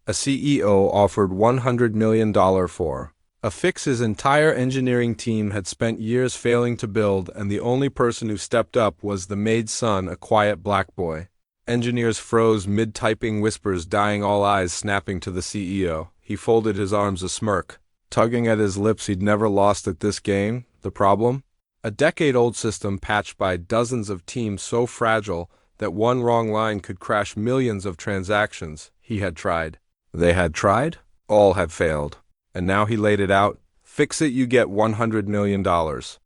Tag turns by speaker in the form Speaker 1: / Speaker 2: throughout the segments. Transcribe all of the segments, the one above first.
Speaker 1: a CEO offered $100 million for. A fix his entire engineering team had spent years failing to build, and the only person who stepped up was the Maid's son, a quiet black boy. Engineers froze mid-typing, whispers dying, all eyes snapping to the CEO. He folded his arms, a smirk, tugging at his lips. He'd never lost at this game. The problem? A decade-old system patched by dozens of teams, so fragile that one wrong line could crash millions of transactions. He had tried. They had tried? All had failed. And now he laid it out. Fix it, you get $100 million.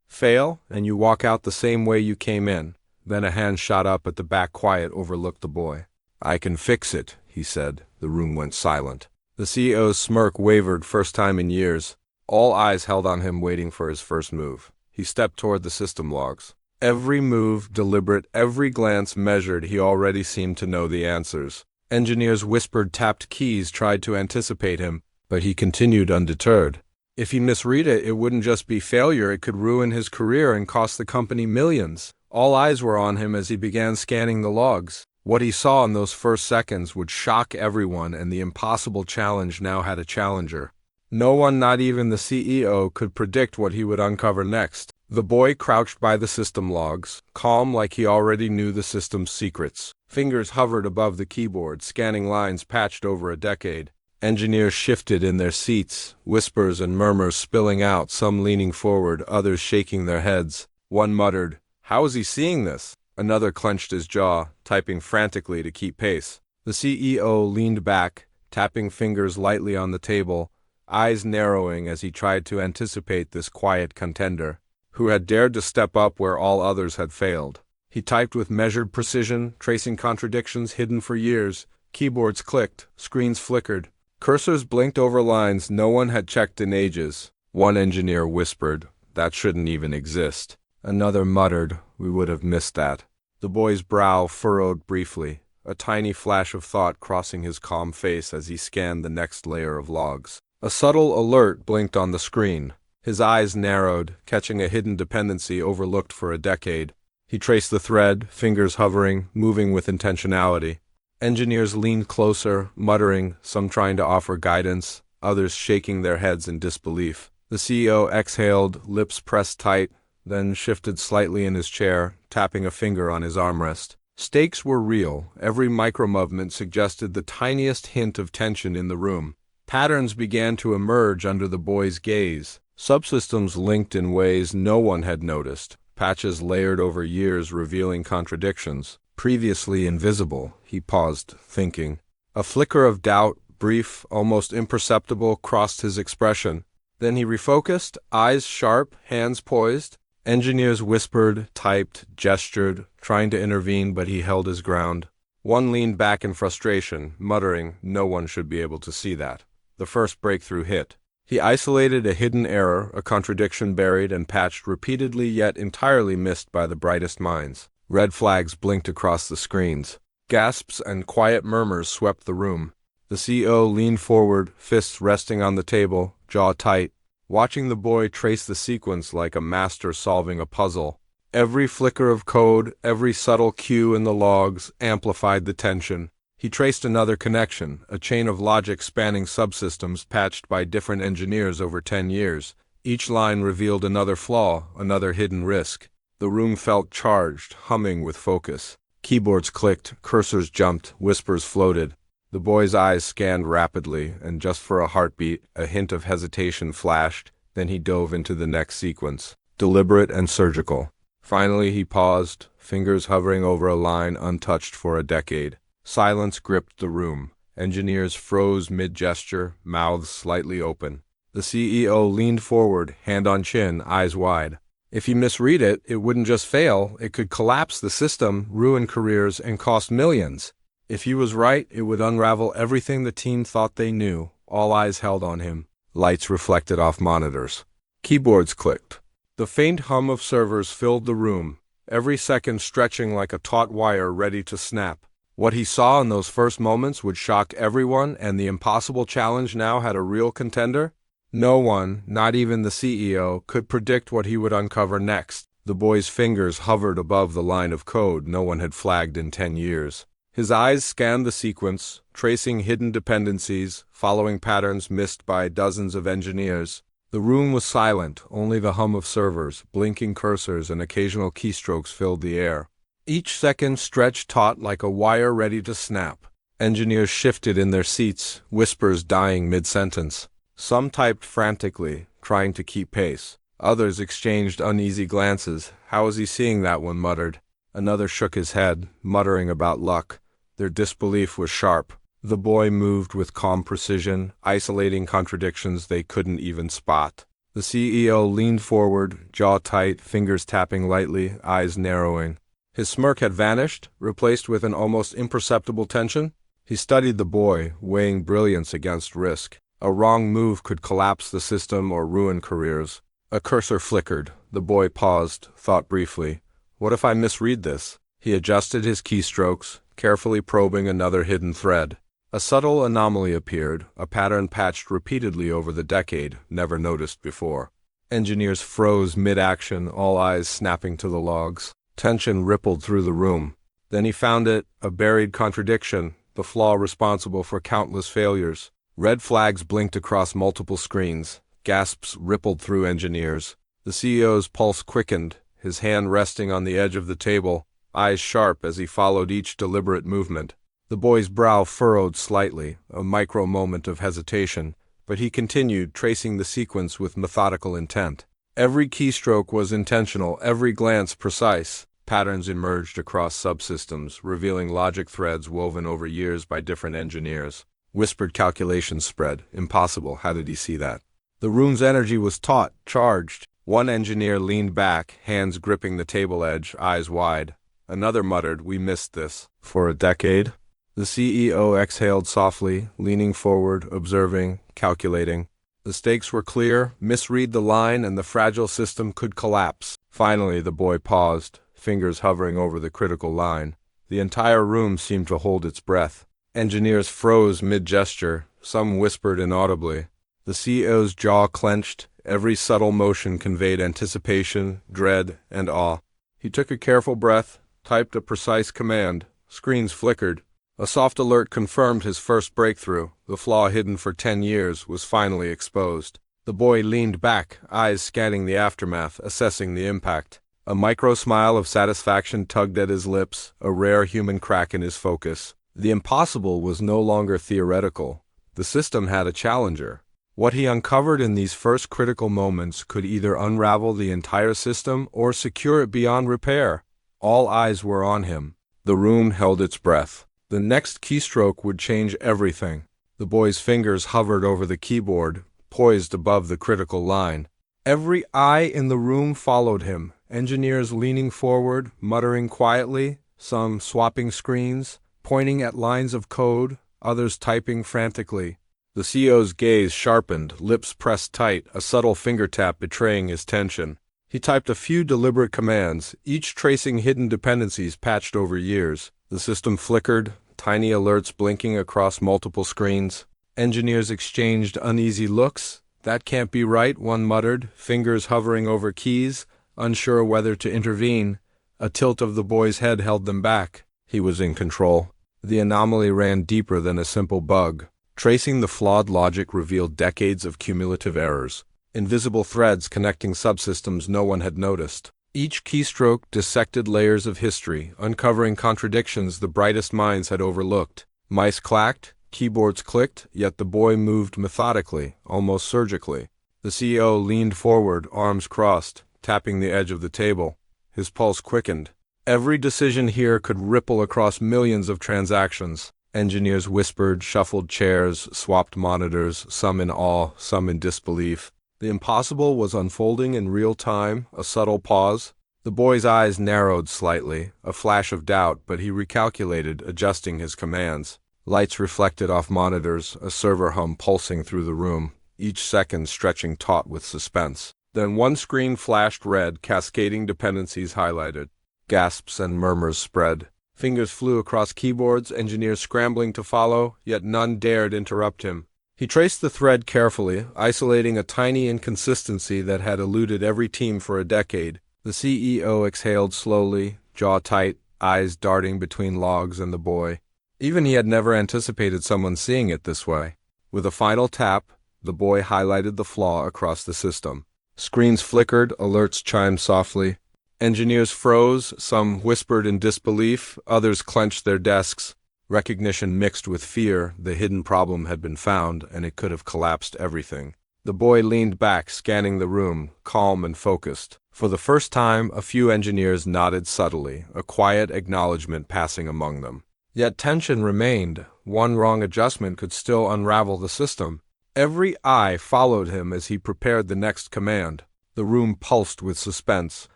Speaker 1: Fail, and you walk out the same way you came in. Then a hand shot up at the back. Quiet overlooked the boy. I can fix it, he said. The room went silent. The CEO's smirk wavered, first time in years. All eyes held on him, waiting for his first move. He stepped toward the system logs. Every move deliberate, every glance measured. He already seemed to know the answers. Engineers whispered, tapped keys, tried to anticipate him. But he continued undeterred. If he misread it, it wouldn't just be failure, it could ruin his career and cost the company millions. All eyes were on him as he began scanning the logs. What he saw in those first seconds would shock everyone, and the impossible challenge now had a challenger. No one, not even the CEO, could predict what he would uncover next. The boy crouched by the system logs, calm like he already knew the system's secrets. Fingers hovered above the keyboard, scanning lines patched over a decade. Engineers shifted in their seats, whispers and murmurs spilling out, some leaning forward, others shaking their heads. One muttered, "How is he seeing this?" Another clenched his jaw, typing frantically to keep pace. The CEO leaned back, tapping fingers lightly on the table, eyes narrowing as he tried to anticipate this quiet contender, who had dared to step up where all others had failed. He typed with measured precision, tracing contradictions hidden for years. Keyboards clicked, screens flickered. Cursors blinked over lines no one had checked in ages. One engineer whispered, "That shouldn't even exist." Another muttered, "We would have missed that." The boy's brow furrowed briefly, a tiny flash of thought crossing his calm face as he scanned the next layer of logs. A subtle alert blinked on the screen. His eyes narrowed, catching a hidden dependency overlooked for a decade. He traced the thread, fingers hovering, moving with intentionality. Engineers leaned closer, muttering, some trying to offer guidance, others shaking their heads in disbelief. The CEO exhaled, lips pressed tight, then shifted slightly in his chair, tapping a finger on his armrest. Stakes were real. Every micro-movement suggested the tiniest hint of tension in the room. Patterns began to emerge under the boy's gaze. Subsystems linked in ways no one had noticed. Patches layered over years revealing contradictions. Previously invisible, he paused, thinking. A flicker of doubt, brief, almost imperceptible, crossed his expression. Then he refocused, eyes sharp, hands poised. Engineers whispered, typed, gestured, trying to intervene, but he held his ground. One leaned back in frustration, muttering, "No one should be able to see that." The first breakthrough hit. He isolated a hidden error, a contradiction buried and patched repeatedly yet entirely missed by the brightest minds. Red flags blinked across the screens. Gasps and quiet murmurs swept the room. The CEO leaned forward, fists resting on the table, jaw tight, watching the boy trace the sequence like a master solving a puzzle. Every flicker of code, every subtle cue in the logs amplified the tension. He traced another connection, a chain of logic spanning subsystems patched by different engineers over 10 years. Each line revealed another flaw, another hidden risk. The room felt charged, humming with focus. Keyboards clicked, cursors jumped, whispers floated. The boy's eyes scanned rapidly, and just for a heartbeat, a hint of hesitation flashed. Then he dove into the next sequence, deliberate and surgical. Finally he paused, fingers hovering over a line untouched for a decade. Silence gripped the room. Engineers froze mid-gesture, mouths slightly open. The CEO leaned forward, hand on chin, eyes wide. If he misread it, it wouldn't just fail, it could collapse the system, ruin careers, and cost millions. If he was right, it would unravel everything the team thought they knew. All eyes held on him. Lights reflected off monitors. Keyboards clicked. The faint hum of servers filled the room, every second stretching like a taut wire ready to snap. What he saw in those first moments would shock everyone, and the impossible challenge now had a real contender. No one, not even the CEO, could predict what he would uncover next. The boy's fingers hovered above the line of code no one had flagged in 10 years. His eyes scanned the sequence, tracing hidden dependencies, following patterns missed by dozens of engineers. The room was silent, only the hum of servers, blinking cursors, and occasional keystrokes filled the air. Each second stretched taut like a wire ready to snap. Engineers shifted in their seats, whispers dying mid-sentence. Some typed frantically, trying to keep pace. Others exchanged uneasy glances. "How is he seeing that?" one muttered. Another shook his head, muttering about luck. Their disbelief was sharp. The boy moved with calm precision, isolating contradictions they couldn't even spot. The CEO leaned forward, jaw tight, fingers tapping lightly, eyes narrowing. His smirk had vanished, replaced with an almost imperceptible tension. He studied the boy, weighing brilliance against risk. A wrong move could collapse the system or ruin careers. A cursor flickered. The boy paused, thought briefly. What if I misread this? He adjusted his keystrokes, carefully probing another hidden thread. A subtle anomaly appeared, a pattern patched repeatedly over the decade, never noticed before. Engineers froze mid-action, all eyes snapping to the logs. Tension rippled through the room. Then he found it, a buried contradiction, the flaw responsible for countless failures. Red flags blinked across multiple screens. Gasps rippled through engineers. The CEO's pulse quickened, his hand resting on the edge of the table, eyes sharp as he followed each deliberate movement. The boy's brow furrowed slightly, a micro moment of hesitation, but he continued, tracing the sequence with methodical intent. Every keystroke was intentional, every glance precise. Patterns emerged across subsystems, revealing logic threads woven over years by different engineers. Whispered calculations spread. Impossible, how did he see that? The room's energy was taut, charged. One engineer leaned back, hands gripping the table edge, eyes wide. Another muttered, "We missed this. For a decade?" The CEO exhaled softly, leaning forward, observing, calculating. The stakes were clear. Misread the line and the fragile system could collapse. Finally, the boy paused, fingers hovering over the critical line. The entire room seemed to hold its breath. Engineers froze mid-gesture. Some whispered inaudibly. The CEO's jaw clenched. Every subtle motion conveyed anticipation, dread, and awe. He took a careful breath, typed a precise command. Screens flickered. A soft alert confirmed his first breakthrough. The flaw hidden for 10 years was finally exposed. The boy leaned back, eyes scanning the aftermath, assessing the impact. A micro smile of satisfaction tugged at his lips, a rare human crack in his focus. The impossible was no longer theoretical. The system had a challenger. What he uncovered in these first critical moments could either unravel the entire system or secure it beyond repair. All eyes were on him. The room held its breath. The next keystroke would change everything. The boy's fingers hovered over the keyboard, poised above the critical line. Every eye in the room followed him, engineers leaning forward, muttering quietly, some swapping screens, pointing at lines of code, others typing frantically. The CEO's gaze sharpened, lips pressed tight, a subtle finger tap betraying his tension. He typed a few deliberate commands, each tracing hidden dependencies patched over years. The system flickered, tiny alerts blinking across multiple screens. Engineers exchanged uneasy looks. "That can't be right," one muttered, fingers hovering over keys, unsure whether to intervene. A tilt of the boy's head held them back. He was in control. The anomaly ran deeper than a simple bug. Tracing the flawed logic revealed decades of cumulative errors. Invisible threads connecting subsystems no one had noticed. Each keystroke dissected layers of history, uncovering contradictions the brightest minds had overlooked. Mice clacked, keyboards clicked, yet the boy moved methodically, almost surgically. The CEO leaned forward, arms crossed, tapping the edge of the table. His pulse quickened. Every decision here could ripple across millions of transactions. Engineers whispered, shuffled chairs, swapped monitors, some in awe, some in disbelief. The impossible was unfolding in real time, a subtle pause. The boy's eyes narrowed slightly, a flash of doubt, but he recalculated, adjusting his commands. Lights reflected off monitors, a server hum pulsing through the room, each second stretching taut with suspense. Then one screen flashed red, cascading dependencies highlighted. Gasps and murmurs spread. Fingers flew across keyboards, engineers scrambling to follow, yet none dared interrupt him. He traced the thread carefully, isolating a tiny inconsistency that had eluded every team for a decade. The CEO exhaled slowly, jaw tight, eyes darting between logs and the boy. Even he had never anticipated someone seeing it this way. With a final tap, the boy highlighted the flaw across the system. Screens flickered, alerts chimed softly. Engineers froze, some whispered in disbelief, others clenched their desks. Recognition mixed with fear. The hidden problem had been found, and it could have collapsed everything. The boy leaned back, scanning the room, calm and focused. For the first time, a few engineers nodded subtly, a quiet acknowledgement passing among them. Yet tension remained. One wrong adjustment could still unravel the system. Every eye followed him as he prepared the next command. The room pulsed with suspense,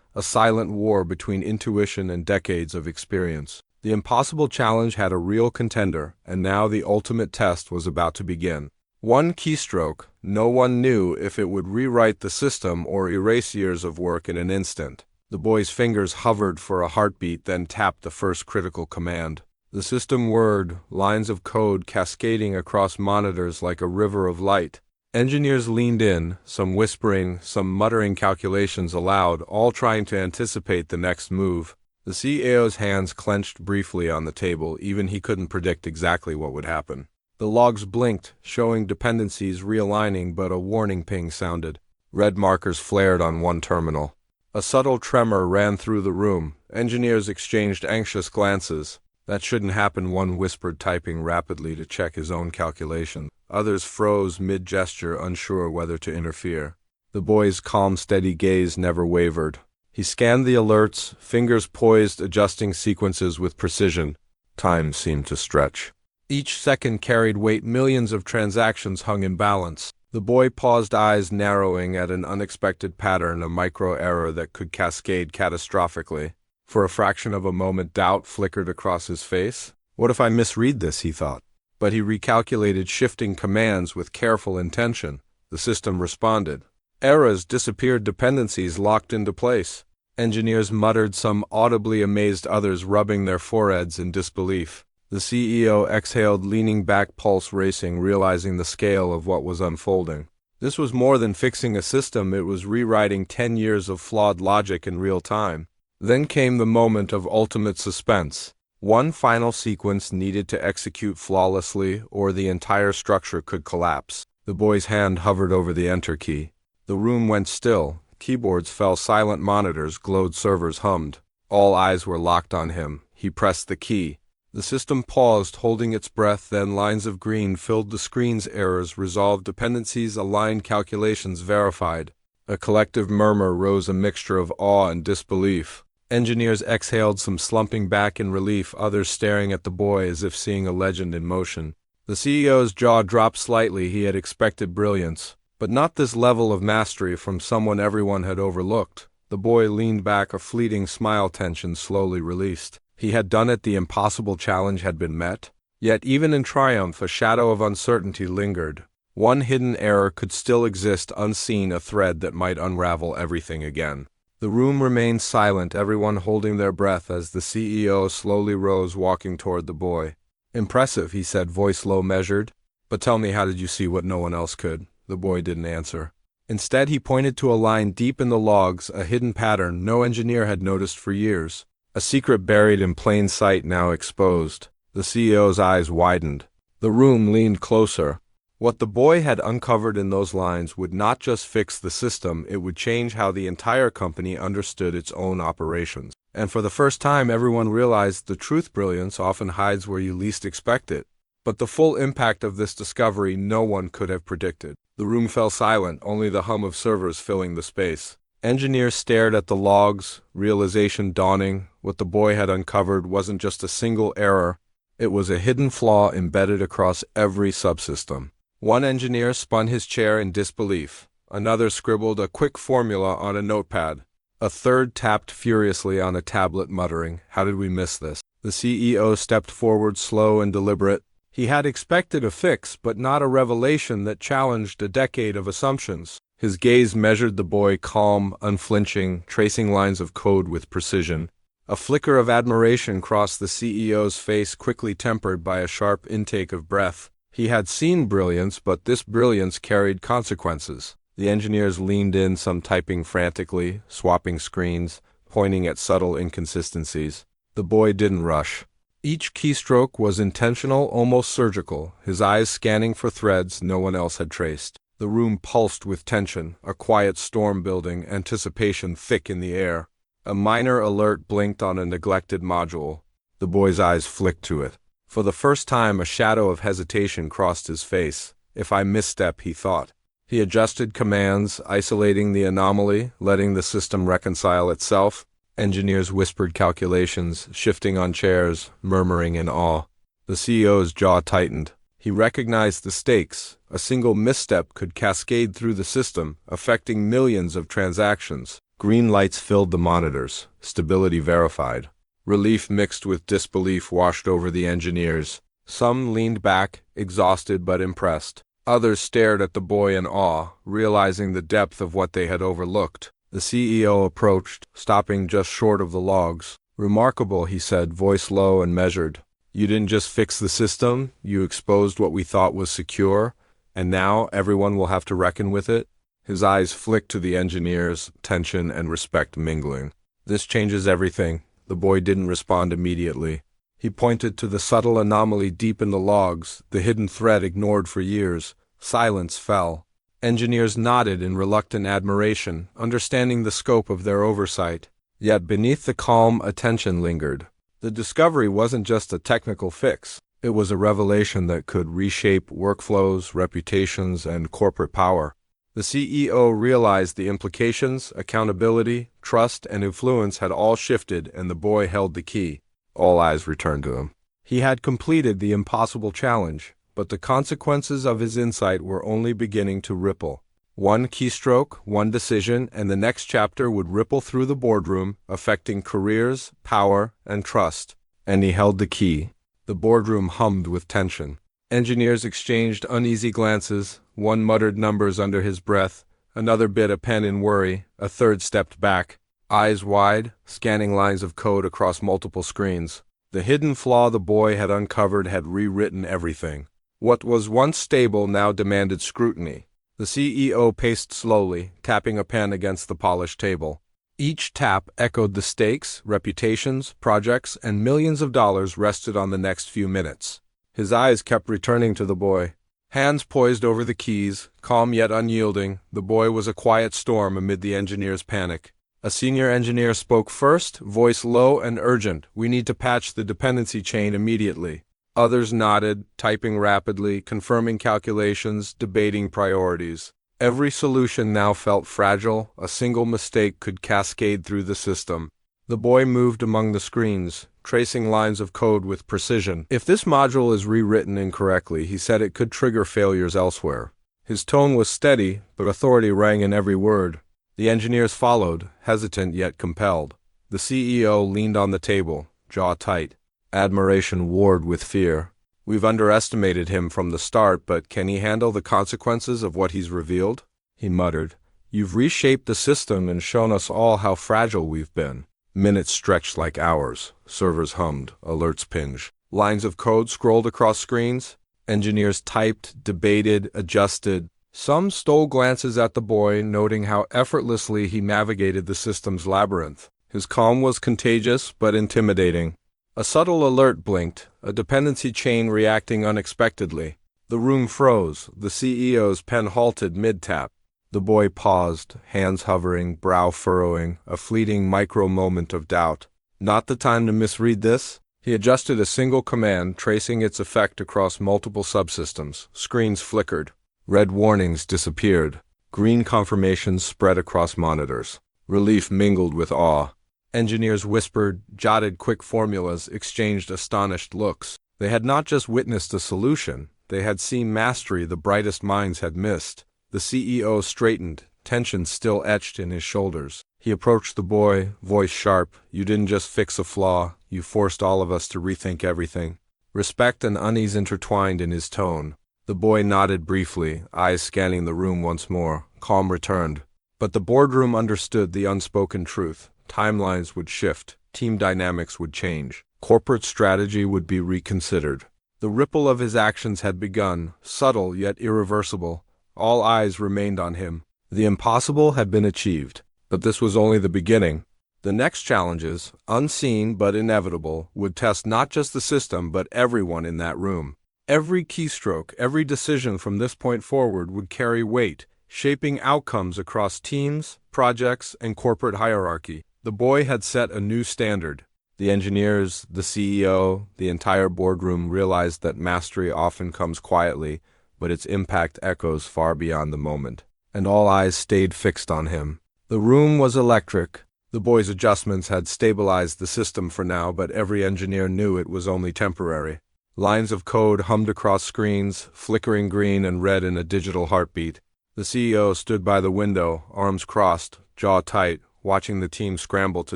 Speaker 1: a silent war between intuition and decades of experience. The impossible challenge had a real contender, and now the ultimate test was about to begin. One keystroke, no one knew if it would rewrite the system or erase years of work in an instant. The boy's fingers hovered for a heartbeat, then tapped the first critical command. The system whirred, lines of code cascading across monitors like a river of light. Engineers leaned in, some whispering, some muttering calculations aloud, all trying to anticipate the next move. The CEO's hands clenched briefly on the table, even he couldn't predict exactly what would happen. The logs blinked, showing dependencies realigning, but a warning ping sounded. Red markers flared on one terminal. A subtle tremor ran through the room. Engineers exchanged anxious glances. That shouldn't happen, one whispered, typing rapidly to check his own calculation. Others froze mid-gesture, unsure whether to interfere. The boy's calm, steady gaze never wavered. He scanned the alerts, fingers poised, adjusting sequences with precision. Time seemed to stretch. Each second carried weight, millions of transactions hung in balance. The boy paused, eyes narrowing at an unexpected pattern, a micro-error that could cascade catastrophically. For a fraction of a moment, doubt flickered across his face. What if I misread this, he thought. But he recalculated, shifting commands with careful intention. The system responded. Errors disappeared, dependencies locked into place. Engineers muttered, some audibly amazed, others rubbing their foreheads in disbelief. The CEO exhaled, leaning back, pulse racing, realizing the scale of what was unfolding. This was more than fixing a system, it was rewriting 10 years of flawed logic in real time. Then came the moment of ultimate suspense. One final sequence needed to execute flawlessly, or the entire structure could collapse. The boy's hand hovered over the enter key. The room went still. Keyboards fell, silent monitors glowed, servers hummed. All eyes were locked on him. He pressed the key. The system paused, holding its breath, then lines of green filled the screen's. Errors resolved, dependencies aligned, calculations verified. A collective murmur rose, a mixture of awe and disbelief. Engineers exhaled, some slumping back in relief, others staring at the boy as if seeing a legend in motion. The CEO's jaw dropped slightly. He had expected brilliance, but not this level of mastery from someone everyone had overlooked. The boy leaned back, a fleeting smile, tension slowly released. He had done it, the impossible challenge had been met. Yet even in triumph, a shadow of uncertainty lingered. One hidden error could still exist, unseen, a thread that might unravel everything again. The room remained silent, everyone holding their breath as the CEO slowly rose, walking toward the boy. Impressive, he said, voice low, measured. But tell me, how did you see what no one else could? The boy didn't answer. Instead, he pointed to a line deep in the logs, a hidden pattern no engineer had noticed for years. A secret buried in plain sight, now exposed. The CEO's eyes widened. The room leaned closer. What the boy had uncovered in those lines would not just fix the system, it would change how the entire company understood its own operations. And for the first time, everyone realized the truth: brilliance often hides where you least expect it. But the full impact of this discovery no one could have predicted. The room fell silent, only the hum of servers filling the space. Engineers stared at the logs, realization dawning. What the boy had uncovered wasn't just a single error, it was a hidden flaw embedded across every subsystem. One engineer spun his chair in disbelief. Another scribbled a quick formula on a notepad. A third tapped furiously on a tablet, muttering, "How did we miss this?" The CEO stepped forward, slow and deliberate. He had expected a fix, but not a revelation that challenged a decade of assumptions. His gaze measured the boy, calm, unflinching, tracing lines of code with precision. A flicker of admiration crossed the CEO's face, quickly tempered by a sharp intake of breath. He had seen brilliance, but this brilliance carried consequences. The engineers leaned in, some typing frantically, swapping screens, pointing at subtle inconsistencies. The boy didn't rush. Each keystroke was intentional, almost surgical, his eyes scanning for threads no one else had traced. The room pulsed with tension, a quiet storm building, anticipation thick in the air. A minor alert blinked on a neglected module. The boy's eyes flicked to it. For the first time, a shadow of hesitation crossed his face. If I misstep, he thought. He adjusted commands, isolating the anomaly, letting the system reconcile itself. Engineers whispered calculations, shifting on chairs, murmuring in awe. The CEO's jaw tightened. He recognized the stakes. A single misstep could cascade through the system, affecting millions of transactions. Green lights filled the monitors. Stability verified. Relief mixed with disbelief washed over the engineers. Some leaned back, exhausted but impressed. Others stared at the boy in awe, realizing the depth of what they had overlooked. The CEO approached, stopping just short of the logs. "Remarkable," he said, voice low and measured. "You didn't just fix the system, you exposed what we thought was secure, and now everyone will have to reckon with it?" His eyes flicked to the engineers, tension and respect mingling. "This changes everything." The boy didn't respond immediately. He pointed to the subtle anomaly deep in the logs, the hidden thread ignored for years. Silence fell. Engineers nodded in reluctant admiration, understanding the scope of their oversight. Yet beneath the calm, attention lingered. The discovery wasn't just a technical fix. It was a revelation that could reshape workflows, reputations, and corporate power. The CEO realized the implications, accountability, trust, and influence had all shifted, and the boy held the key. All eyes returned to him. He had completed the impossible challenge, but the consequences of his insight were only beginning to ripple. One keystroke, one decision, and the next chapter would ripple through the boardroom, affecting careers, power, and trust. And he held the key. The boardroom hummed with tension. Engineers exchanged uneasy glances. One muttered numbers under his breath, another bit a pen in worry, a third stepped back, eyes wide, scanning lines of code across multiple screens. The hidden flaw the boy had uncovered had rewritten everything. What was once stable now demanded scrutiny. The CEO paced slowly, tapping a pen against the polished table. Each tap echoed the stakes, reputations, projects, and millions of dollars rested on the next few minutes. His eyes kept returning to the boy. Hands poised over the keys, calm yet unyielding, the boy was a quiet storm amid the engineer's panic. A senior engineer spoke first, voice low and urgent. "We need to patch the dependency chain immediately." Others nodded, typing rapidly, confirming calculations, debating priorities. Every solution now felt fragile. A single mistake could cascade through the system. The boy moved among the screens, tracing lines of code with precision. "If this module is rewritten incorrectly," he said, "it could trigger failures elsewhere." His tone was steady, but authority rang in every word. The engineers followed, hesitant yet compelled. The CEO leaned on the table, jaw tight. Admiration warred with fear. "We've underestimated him from the start, but can he handle the consequences of what he's revealed?" He muttered. "You've reshaped the system and shown us all how fragile we've been." Minutes stretched like hours. Servers hummed, alerts pinged. Lines of code scrolled across screens. Engineers typed, debated, adjusted. Some stole glances at the boy, noting how effortlessly he navigated the system's labyrinth. His calm was contagious, but intimidating. A subtle alert blinked, a dependency chain reacting unexpectedly. The room froze. The CEO's pen halted mid-tap. The boy paused, hands hovering, brow furrowing, a fleeting micro-moment of doubt. Not the time to misread this? He adjusted a single command, tracing its effect across multiple subsystems. Screens flickered. Red warnings disappeared. Green confirmations spread across monitors. Relief mingled with awe. Engineers whispered, jotted quick formulas, exchanged astonished looks. They had not just witnessed a solution, they had seen mastery the brightest minds had missed. The CEO straightened, tension still etched in his shoulders. He approached the boy, voice sharp. "You didn't just fix a flaw, you forced all of us to rethink everything." Respect and unease intertwined in his tone. The boy nodded briefly, eyes scanning the room once more. Calm returned. But the boardroom understood the unspoken truth. Timelines would shift, team dynamics would change, corporate strategy would be reconsidered. The ripple of his actions had begun, subtle yet irreversible. All eyes remained on him. The impossible had been achieved, but this was only the beginning. The next challenges, unseen but inevitable, would test not just the system but everyone in that room. Every keystroke, every decision from this point forward would carry weight, shaping outcomes across teams, projects, and corporate hierarchy. The boy had set a new standard. The engineers, the CEO, the entire boardroom realized that mastery often comes quietly, but its impact echoes far beyond the moment. And all eyes stayed fixed on him. The room was electric. The boy's adjustments had stabilized the system for now, but every engineer knew it was only temporary. Lines of code hummed across screens, flickering green and red in a digital heartbeat. The CEO stood by the window, arms crossed, jaw tight, watching the team scramble to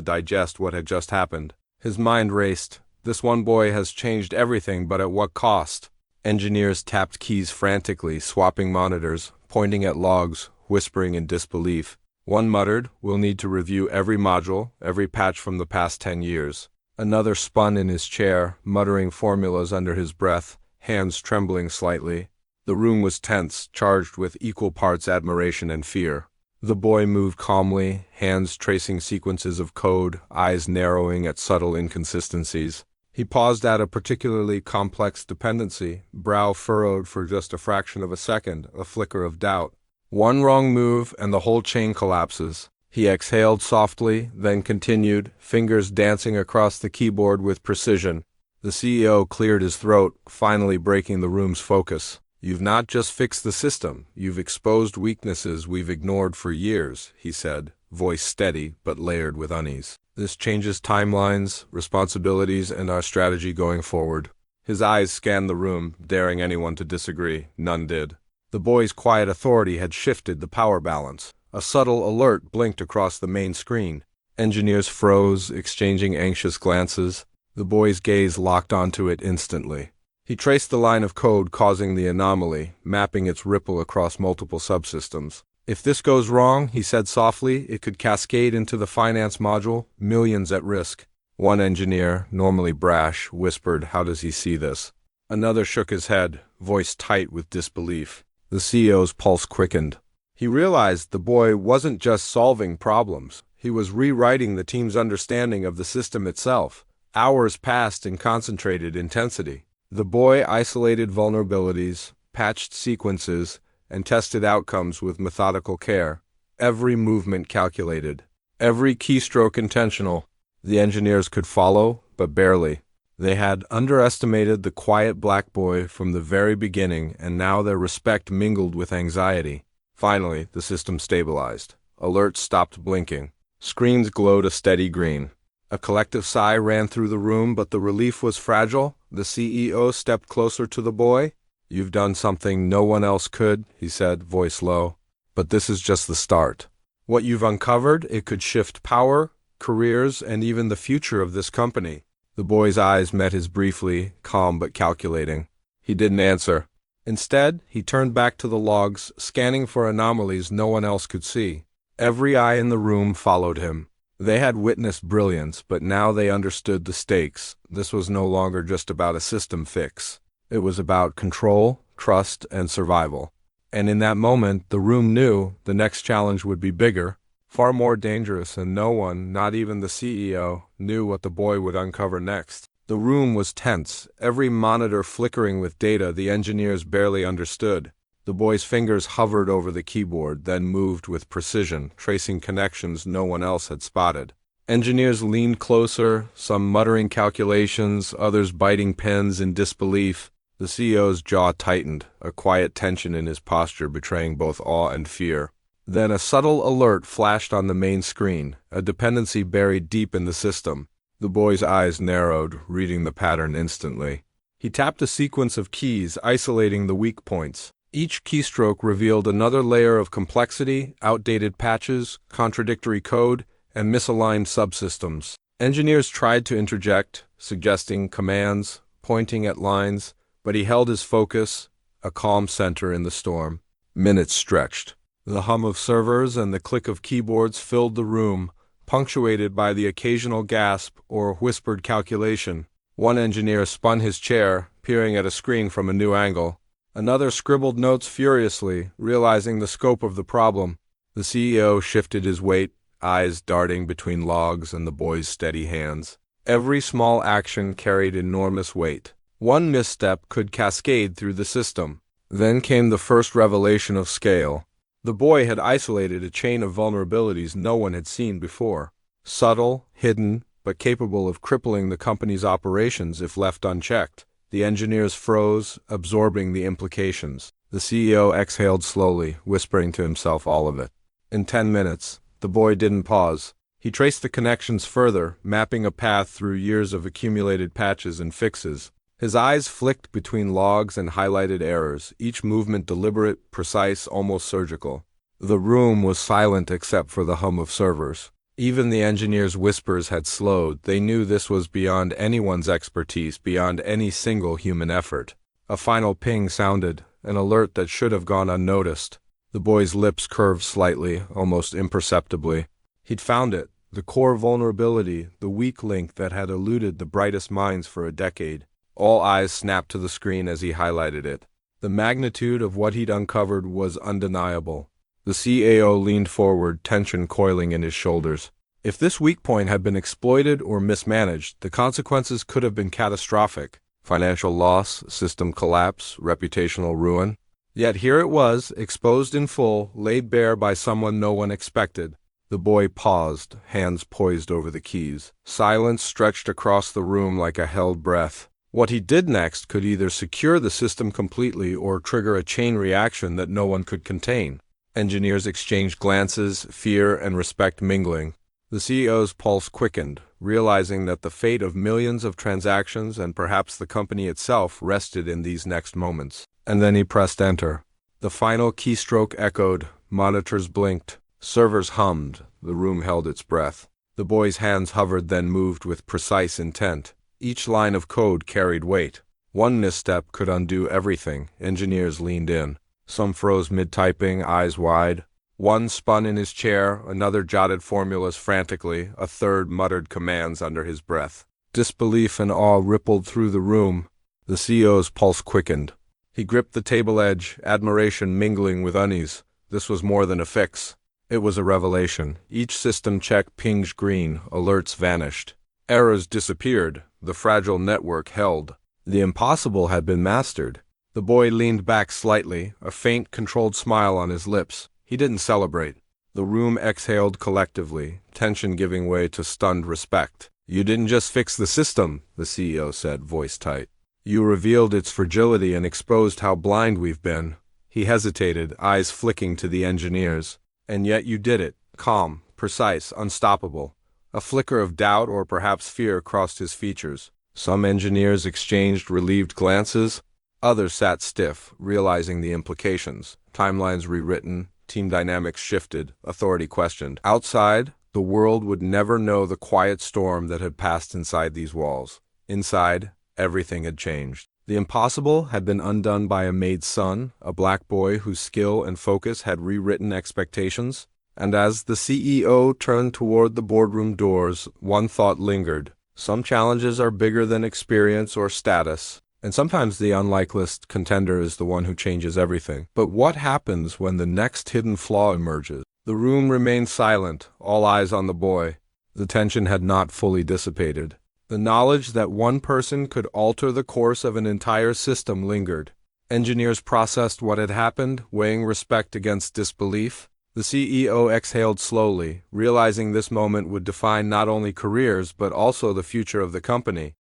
Speaker 1: digest what had just happened. His mind raced. This one boy has changed everything, but at what cost? Engineers tapped keys frantically, swapping monitors, pointing at logs, whispering in disbelief. One muttered, "We'll need to review every module, every patch from the past 10 years. Another spun in his chair, muttering formulas under his breath, hands trembling slightly. The room was tense, charged with equal parts admiration and fear. The boy moved calmly, hands tracing sequences of code, eyes narrowing at subtle inconsistencies. He paused at a particularly complex dependency, brow furrowed for just a fraction of a second, a flicker of doubt. One wrong move and the whole chain collapses. He exhaled softly, then continued, fingers dancing across the keyboard with precision. The CEO cleared his throat, finally breaking the room's focus. "You've not just fixed the system, you've exposed weaknesses we've ignored for years," he said, voice steady but layered with unease. "This changes timelines, responsibilities, and our strategy going forward." His eyes scanned the room, daring anyone to disagree. None did. The boy's quiet authority had shifted the power balance. A subtle alert blinked across the main screen. Engineers froze, exchanging anxious glances. The boy's gaze locked onto it instantly. He traced the line of code causing the anomaly, mapping its ripple across multiple subsystems. "If this goes wrong," he said softly, "it could cascade into the finance module, millions at risk." One engineer, normally brash, whispered, "How does he see this?" Another shook his head, voice tight with disbelief. The CEO's pulse quickened. He realized the boy wasn't just solving problems. He was rewriting the team's understanding of the system itself. Hours passed in concentrated intensity. The boy isolated vulnerabilities, patched sequences, and tested outcomes with methodical care. Every movement calculated. Every keystroke intentional. The engineers could follow, but barely. They had underestimated the quiet black boy from the very beginning, and now their respect mingled with anxiety. Finally, the system stabilized. Alerts stopped blinking. Screens glowed a steady green. A collective sigh ran through the room, but the relief was fragile. The CEO stepped closer to the boy. "You've done something no one else could," he said, voice low. "But this is just the start. What you've uncovered, it could shift power, careers, and even the future of this company." The boy's eyes met his briefly, calm but calculating. He didn't answer. Instead, he turned back to the logs, scanning for anomalies no one else could see. Every eye in the room followed him. They had witnessed brilliance, but now they understood the stakes. This was no longer just about a system fix. It was about control, trust, and survival. And in that moment, the room knew the next challenge would be bigger, far more dangerous, and no one, not even the CEO, knew what the boy would uncover next. The room was tense, every monitor flickering with data the engineers barely understood. The boy's fingers hovered over the keyboard, then moved with precision, tracing connections no one else had spotted. Engineers leaned closer, some muttering calculations, others biting pens in disbelief. The CEO's jaw tightened, a quiet tension in his posture betraying both awe and fear. Then a subtle alert flashed on the main screen, a dependency buried deep in the system. The boy's eyes narrowed, reading the pattern instantly. He tapped a sequence of keys, isolating the weak points. Each keystroke revealed another layer of complexity, outdated patches, contradictory code, and misaligned subsystems. Engineers tried to interject, suggesting commands, pointing at lines, but he held his focus, a calm center in the storm. Minutes stretched. The hum of servers and the click of keyboards filled the room, punctuated by the occasional gasp or whispered calculation. One engineer spun his chair, peering at a screen from a new angle. Another scribbled notes furiously, realizing the scope of the problem. The CEO shifted his weight, eyes darting between logs and the boy's steady hands. Every small action carried enormous weight. One misstep could cascade through the system. Then came the first revelation of scale. The boy had isolated a chain of vulnerabilities no one had seen before. Subtle, hidden, but capable of crippling the company's operations if left unchecked. The engineers froze, absorbing the implications. The CEO exhaled slowly, whispering to himself all of it. In 10 minutes, the boy didn't pause. He traced the connections further, mapping a path through years of accumulated patches and fixes. His eyes flicked between logs and highlighted errors, each movement deliberate, precise, almost surgical. The room was silent except for the hum of servers. Even the engineers' whispers had slowed. They knew this was beyond anyone's expertise, beyond any single human effort. A final ping sounded, an alert that should have gone unnoticed. The boy's lips curved slightly, almost imperceptibly. He'd found it, the core vulnerability, the weak link that had eluded the brightest minds for a decade. All eyes snapped to the screen as he highlighted it. The magnitude of what he'd uncovered was undeniable. The CAO leaned forward, tension coiling in his shoulders. If this weak point had been exploited or mismanaged, the consequences could have been catastrophic. Financial loss, system collapse, reputational ruin. Yet here it was, exposed in full, laid bare by someone no one expected. The boy paused, hands poised over the keys. Silence stretched across the room like a held breath. What he did next could either secure the system completely or trigger a chain reaction that no one could contain. Engineers exchanged glances, fear and respect mingling. The CEO's pulse quickened, realizing that the fate of millions of transactions and perhaps the company itself rested in these next moments. And then he pressed enter. The final keystroke echoed, monitors blinked, servers hummed, the room held its breath. The boy's hands hovered, then moved with precise intent. Each line of code carried weight. One misstep could undo everything. Engineers leaned in. Some froze mid-typing, eyes wide. One spun in his chair, another jotted formulas frantically, a third muttered commands under his breath. Disbelief and awe rippled through the room. The CEO's pulse quickened. He gripped the table edge, admiration mingling with unease. This was more than a fix. It was a revelation. Each system check pinged green, alerts vanished. Errors disappeared. The fragile network held. The impossible had been mastered. The boy leaned back slightly, a faint, controlled smile on his lips. He didn't celebrate. The room exhaled collectively, tension giving way to stunned respect. "You didn't just fix the system," the CEO said, voice tight. "You revealed its fragility and exposed how blind we've been." He hesitated, eyes flicking to the engineers. "And yet you did it, calm, precise, unstoppable." A flicker of doubt or perhaps fear crossed his features. Some engineers exchanged relieved glances. Others sat stiff, realizing the implications. Timelines rewritten, team dynamics shifted, authority questioned. Outside, the world would never know the quiet storm that had passed inside these walls. Inside, everything had changed. The impossible had been undone by a Maid son, a black boy whose skill and focus had rewritten expectations. And as the CEO turned toward the boardroom doors, one thought lingered. Some challenges are bigger than experience or status, and sometimes the unlikeliest contender is the one who changes everything. But what happens when the next hidden flaw emerges? The room remained silent, all eyes on the boy. The tension had not fully dissipated. The knowledge that one person could alter the course of an entire system lingered. Engineers processed what had happened, weighing respect against disbelief. The CEO exhaled slowly, realizing this moment would define not only careers but also the future of the company.